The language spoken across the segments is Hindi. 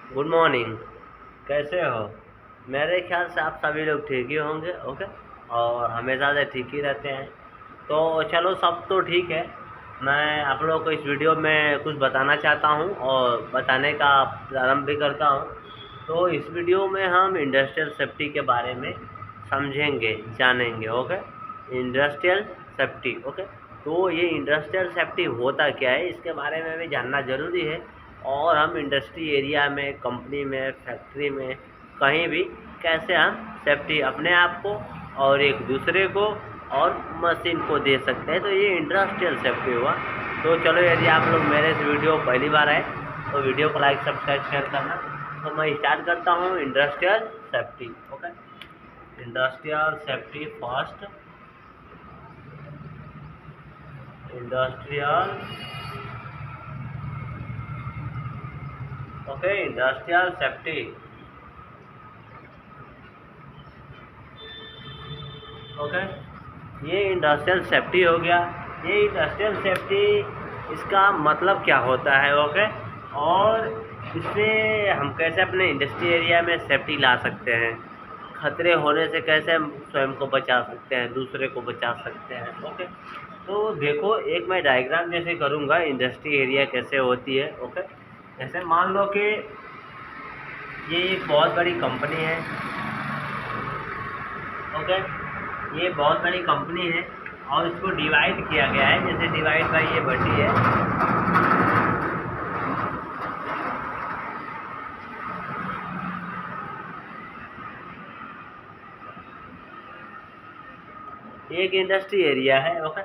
Good morning. कैसे हो? मेरे ख्याल से आप सभी लोग ठीक ही होंगे। ओके। और हमेशा से ठीक ही रहते हैं। तो चलो, सब तो ठीक है। मैं आप लोगों को इस वीडियो में कुछ बताना चाहता हूँ और बताने का प्रारंभ भी करता हूँ। तो इस वीडियो में हम इंडस्ट्रियल सेफ्टी के बारे में समझेंगे, जानेंगे। ओके। Industrial safety. ओके। तो ये इंडस्ट्रियल सेफ्टी होता क्या है, इसके बारे में भी जानना ज़रूरी है। और हम इंडस्ट्री एरिया में, कंपनी में, फैक्ट्री में, कहीं भी कैसे हम सेफ्टी अपने आप को और एक दूसरे को और मशीन को दे सकते हैं, तो ये इंडस्ट्रियल सेफ्टी हुआ। तो चलो, यदि आप लोग मेरे इस वीडियो पहली बार आए तो वीडियो को लाइक, सब्सक्राइब, शेयर करना। तो मैं स्टार्ट करता हूँ industrial safety. Okay. Industrial safety first. Industrial okay, industrial safety. Okay. ये इंडस्ट्रियल सेफ्टी हो गया। ये इंडस्ट्रियल सेफ्टी, इसका मतलब क्या होता है? ओके। और इससे हम कैसे अपने इंडस्ट्री एरिया में सेफ्टी ला सकते हैं, खतरे होने से कैसे हम स्वयं को बचा सकते हैं, दूसरे को बचा सकते हैं। ओके। तो देखो, एक मैं डायग्राम जैसे करूँगा इंडस्ट्री एरिया कैसे होती है। ओके। जैसे मान लो कि ये एक बहुत बड़ी कंपनी है। ओके। ये बहुत बड़ी कंपनी है और इसको डिवाइड किया गया है, जैसे डिवाइड बाई ये भट्टी है। एक इंडस्ट्री एरिया है। ओके।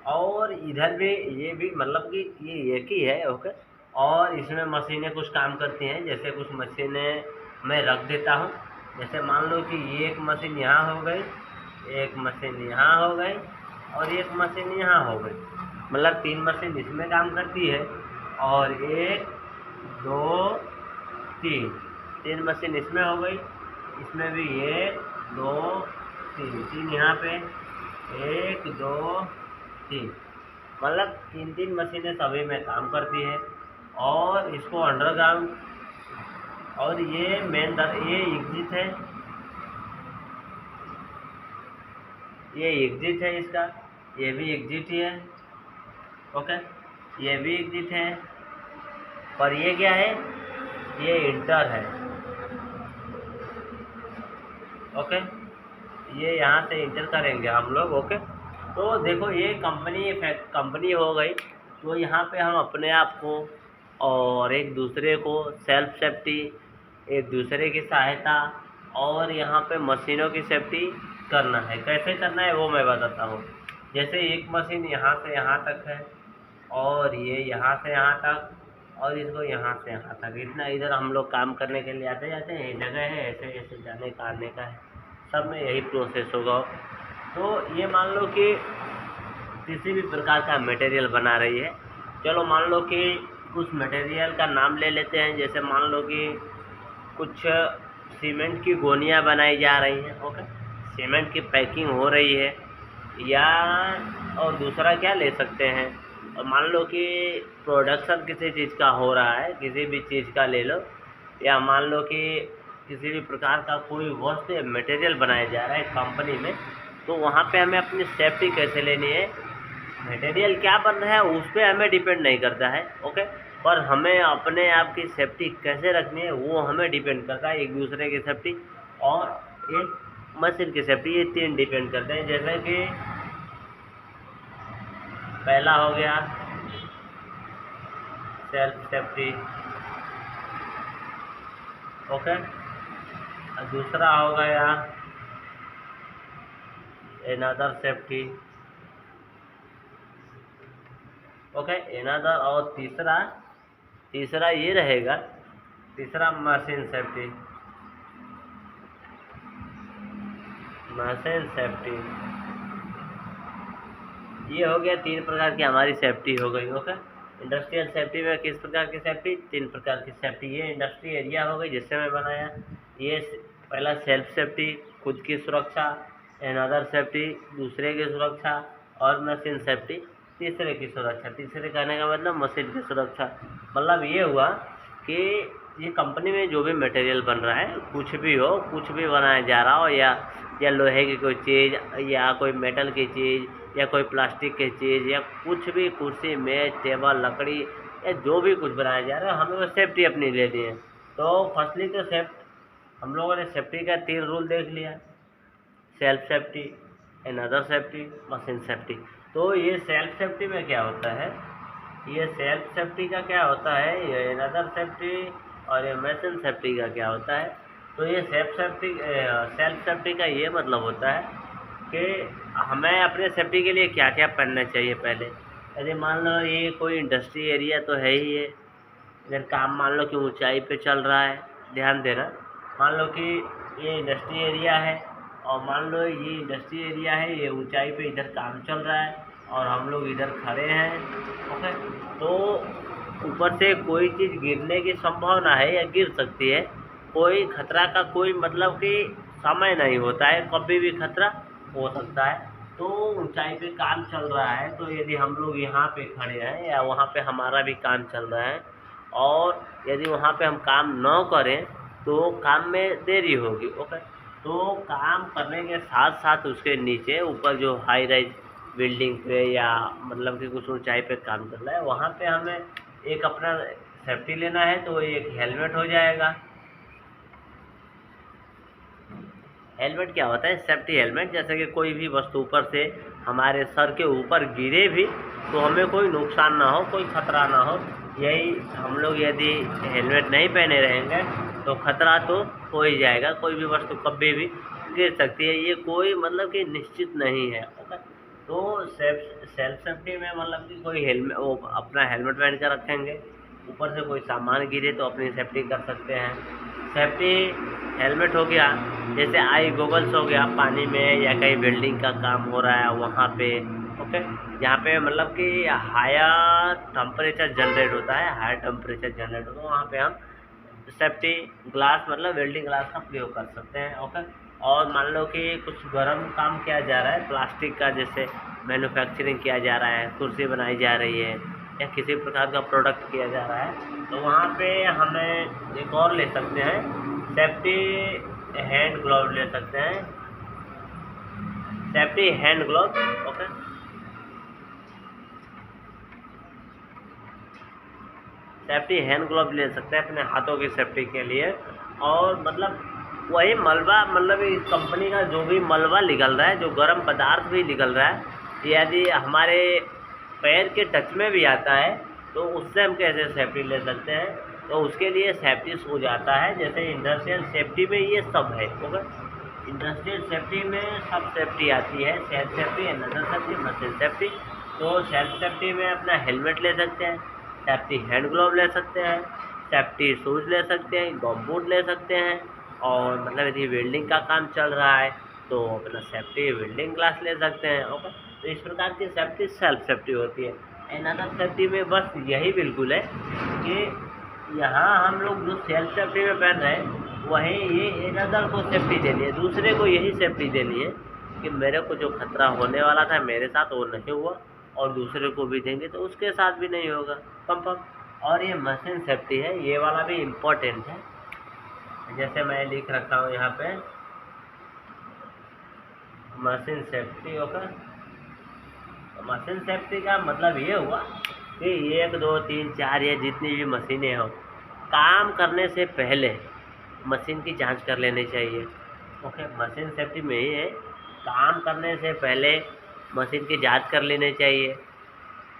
और इधर भी ये भी मतलब कि ये एक ही है। ओके। और इसमें मशीनें कुछ काम करती हैं, जैसे कुछ मशीनें मैं रख देता हूँ। जैसे मान लो कि ये एक मशीन यहाँ हो गई, एक मशीन यहाँ हो गई और एक मशीन यहाँ हो गई। मतलब 3 मशीन इसमें काम करती है और 1 2 3 3 मशीन इसमें हो गई। इसमें भी 1 2 3 3 यहाँ पे, 1 2 3, मतलब 3 मशीनें सभी में काम करती है। और इसको अंडरग्राउंड, और ये मेन ये एग्जिट है, ये एग्जिट है इसका, ये भी एग्जिट ही है। ओके। ये भी एग्जिट है। और ये क्या है? ये इंटर है। ओके। ये यहाँ से इंटर करेंगे हम लोग। ओके। तो देखो, ये कंपनी हो गई। तो यहाँ पे हम अपने आप को और एक दूसरे को सेल्फ सेफ्टी, एक दूसरे की सहायता और यहाँ पे मशीनों की सेफ्टी करना है। कैसे करना है वो मैं बताता हूँ। जैसे एक मशीन यहाँ से यहाँ तक है और ये यहाँ से यहाँ तक और इसको यहाँ से यहाँ तक, इतना इधर हम लोग काम करने के लिए आते जाते हैं। जगह है, ऐसे ऐसे जाने का आने का है, सब में यही प्रोसेस होगा। तो ये मान लो कि किसी भी प्रकार का मटेरियल बना रही है। चलो, मान लो कि उस मटेरियल का नाम ले लेते हैं। जैसे मान लो कि कुछ सीमेंट की गोनियाँ बनाई जा रही हैं। ओके। सीमेंट की पैकिंग हो रही है, या और दूसरा क्या ले सकते हैं, और मान लो कि प्रोडक्शन किसी चीज़ का हो रहा है, किसी भी चीज़ का ले लो, या मान लो कि किसी भी प्रकार का कोई वस्तु या मटेरियल बनाया जा रहा है कंपनी में। तो वहाँ पे हमें अपनी सेफ्टी कैसे लेनी है, मटेरियल क्या बन रहा है उस पर हमें डिपेंड नहीं करता है। ओके। पर हमें अपने आप की सेफ्टी कैसे रखनी है वो हमें डिपेंड करता है। एक दूसरे की सेफ्टी और एक मशीन की सेफ्टी, ये 3 डिपेंड करते हैं। जैसे कि पहला हो गया सेल्फ सेफ्टी। ओके। और दूसरा हो गया एनदर सेफ्टी। ओके। एनदर, और तीसरा ये रहेगा, तीसरा मशीन सेफ्टी। मशीन सेफ्टी, ये हो गया 3 प्रकार की हमारी सेफ्टी हो गई। ओके। इंडस्ट्रियल सेफ्टी में किस प्रकार की सेफ्टी? 3 प्रकार की सेफ्टी। ये इंडस्ट्री एरिया हो गई जिससे मैं बनाया। ये पहला सेल्फ सेफ्टी, खुद की सुरक्षा। अनदर सेफ्टी, दूसरे की सुरक्षा। और मशीन सेफ्टी, तीसरे की सुरक्षा। तीसरे कहने का मतलब मशीन की सुरक्षा। मतलब ये हुआ कि ये कंपनी में जो भी मटेरियल बन रहा है, कुछ भी हो, कुछ भी बनाया जा रहा हो, या लोहे की कोई चीज़, या कोई मेटल की चीज़, या कोई प्लास्टिक की चीज़, या कुछ भी, कुर्सी, मेज, टेबल, लकड़ी, या जो भी कुछ बनाया जा रहा है, हमें वो सेफ्टी अपनी लेनी है। तो फर्स्टली तो हम लोगों ने सेफ्टी का 3 रूल देख लिया। Self safety, another safety, machine safety. तो ये सेल्फ सेफ्टी में क्या होता है, ये सेल्फ सेफ्टी का क्या होता है, ये अनदर सेफ्टी और ये मशीन सेफ्टी का क्या होता है। तो ये सेल्फ सेफ्टी का ये मतलब होता है कि हमें अपने सेफ्टी के लिए क्या क्या पहनना चाहिए पहले। यदि मान लो ये कोई इंडस्ट्री एरिया तो है ही है, अगर काम मान लो कि ऊंचाई पे चल रहा है, ध्यान देना, मान लो कि ये इंडस्ट्री एरिया है, और मान लो ये इंडस्ट्री एरिया है, ये ऊंचाई पे इधर काम चल रहा है और हम लोग इधर खड़े हैं, ओके। तो ऊपर से कोई चीज़ गिरने की संभावना है या गिर सकती है, कोई खतरा का कोई मतलब कि समय नहीं होता है, कभी भी खतरा हो सकता है। तो ऊंचाई पे काम चल रहा है, तो यदि हम लोग यहाँ पे खड़े हैं या वहाँ पे हमारा भी काम चल रहा है, और यदि वहाँ पे हम काम न करें तो काम में देरी होगी, ओके। तो काम करने के साथ साथ उसके नीचे ऊपर जो हाई राइज बिल्डिंग पे या मतलब कि कुछ ऊंचाई पे काम कर रहा है, वहाँ पे हमें एक अपना सेफ्टी लेना है, तो एक हेलमेट हो जाएगा। हेलमेट क्या होता है, सेफ्टी हेलमेट, जैसे कि कोई भी वस्तु ऊपर से हमारे सर के ऊपर गिरे भी तो हमें कोई नुकसान ना हो, कोई खतरा ना हो। यही हम लोग यदि हेलमेट नहीं पहने रहेंगे तो खतरा तो हो ही जाएगा, कोई भी वस्तु कभी भी गिर सकती है, ये कोई मतलब कि निश्चित नहीं है, ओके। तो सेल्फ सेफ्टी में मतलब कि कोई हेलमेट, वो अपना हेलमेट पहन कर रखेंगे, ऊपर से कोई सामान गिरे तो अपनी सेफ्टी कर सकते हैं। सेफ्टी हेलमेट हो गया, जैसे आई गॉगल्स हो गया, पानी में या कहीं बिल्डिंग का काम हो रहा है वहाँ पे, ओके, जहाँ पे मतलब कि हायर टेम्परेचर जनरेट होता है, हायर टेम्परेचर जनरेट होता है, वहाँ पे हम सेफ्टी ग्लास मतलब वेल्डिंग ग्लास का प्रयोग कर सकते हैं, ओके। और मान लो कि कुछ गर्म काम किया जा रहा है, प्लास्टिक का जैसे मैन्युफैक्चरिंग किया जा रहा है, कुर्सी बनाई जा रही है, या किसी प्रकार का प्रोडक्ट किया जा रहा है, तो वहाँ पे हमें एक और ले सकते हैं, सेफ्टी हैंड ग्लोव ले सकते हैं, safety hand glove, okay. Safety hand glove ले सकते हैं अपने हाथों की सेफ्टी के लिए। और मतलब वही मलबा, मतलब इस कंपनी का जो भी मलबा निकल रहा है, जो गर्म पदार्थ भी निकल रहा है, यदि हमारे पैर के टच में भी आता है तो उससे हम कैसे सेफ्टी ले सकते हैं, तो उसके लिए सेफ्टी शूज आता है। जैसे इंडस्ट्रियल सेफ्टी में ये सब है, ओके। इंडस्ट्रियल सेफ्टी में सब सेफ्टी आती है, self safety, another safety, machine safety. तो सेल्फ सेफ्टी में अपना हेलमेट ले सकते हैं, सेफ्टी हैंड ग्लोव ले सकते हैं, सेफ्टी शूज़ ले सकते हैं, गम बूट ले सकते हैं, और मतलब यदि वेल्डिंग का काम चल रहा है तो अपना सेफ्टी वेल्डिंग ग्लास ले सकते हैं, ओके। तो इस प्रकार की सेफ्टी सेल्फ सेफ्टी होती है। अनदर सेफ्टी में बस यही बिल्कुल है कि यहाँ हम लोग जो सेल्फ सेफ्टी में पहन रहे हैं, वहीं ये अनदर को सेफ्टी देनी है, दूसरे को यही सेफ्टी देनी है कि मेरे को जो खतरा होने वाला था मेरे साथ वो नहीं हुआ, और दूसरे को भी देंगे तो उसके साथ भी नहीं होगा, कंफर्म। और ये मशीन सेफ्टी है, ये वाला भी इम्पोर्टेंट है, जैसे मैं लिख रखा हूँ यहाँ पे मशीन सेफ्टी, ओके। तो मशीन सेफ्टी का मतलब ये हुआ कि 1 2 3 4 या जितनी भी मशीनें हो, काम करने से पहले मशीन की जांच कर लेनी चाहिए, ओके। मशीन सेफ्टी में ही है, काम करने से पहले मशीन की जांच कर लेनी चाहिए,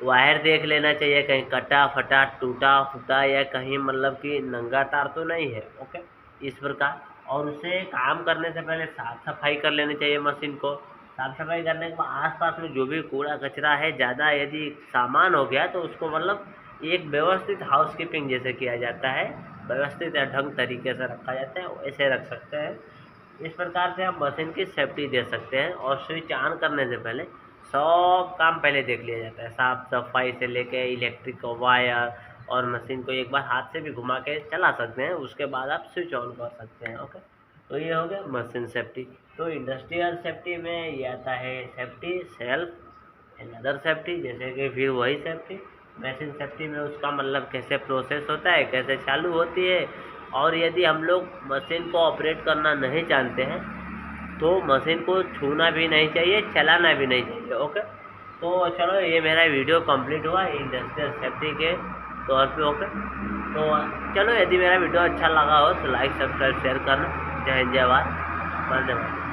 वायर देख लेना चाहिए कहीं कटा फटा टूटा फूटा या कहीं मतलब कि नंगा तार तो नहीं है, ओके, इस प्रकार। और उसे काम करने से पहले साफ़ सफाई कर लेनी चाहिए मशीन को। साफ़ सफाई करने के बाद आसपास में जो भी कूड़ा कचरा है, ज़्यादा यदि सामान हो गया तो उसको मतलब एक व्यवस्थित हाउसकीपिंग जैसे किया जाता है, व्यवस्थित या ढंग तरीके से रखा जाता है, ऐसे रख सकते हैं। इस प्रकार से हम मशीन की सेफ्टी दे सकते हैं। और स्विच ऑन करने से पहले सब काम पहले देख लिया जाता है, साफ सफाई से लेके इलेक्ट्रिक वायर, और मशीन को एक बार हाथ से भी घुमा के चला सकते हैं, उसके बाद आप स्विच ऑन कर सकते हैं, ओके। तो ये हो गया मशीन सेफ्टी। तो इंडस्ट्रियल सेफ्टी में ये आता है सेफ्टी सेल्फ अनदर सेफ्टी, जैसे कि फिर वही सेफ्टी। मशीन सेफ्टी में उसका मतलब कैसे प्रोसेस होता है, कैसे चालू होती है, और यदि हम लोग मशीन को ऑपरेट करना नहीं जानते हैं तो मशीन को छूना भी नहीं चाहिए, चलाना भी नहीं चाहिए। ओके, तो चलो ये मेरा वीडियो कंप्लीट हुआ इंडस्ट्रियल सेफ्टी के तौर पे। ओके, तो चलो यदि मेरा वीडियो अच्छा लगा हो तो लाइक सब्सक्राइब शेयर करना। जय हिंद, जय भारत, धन्यवाद।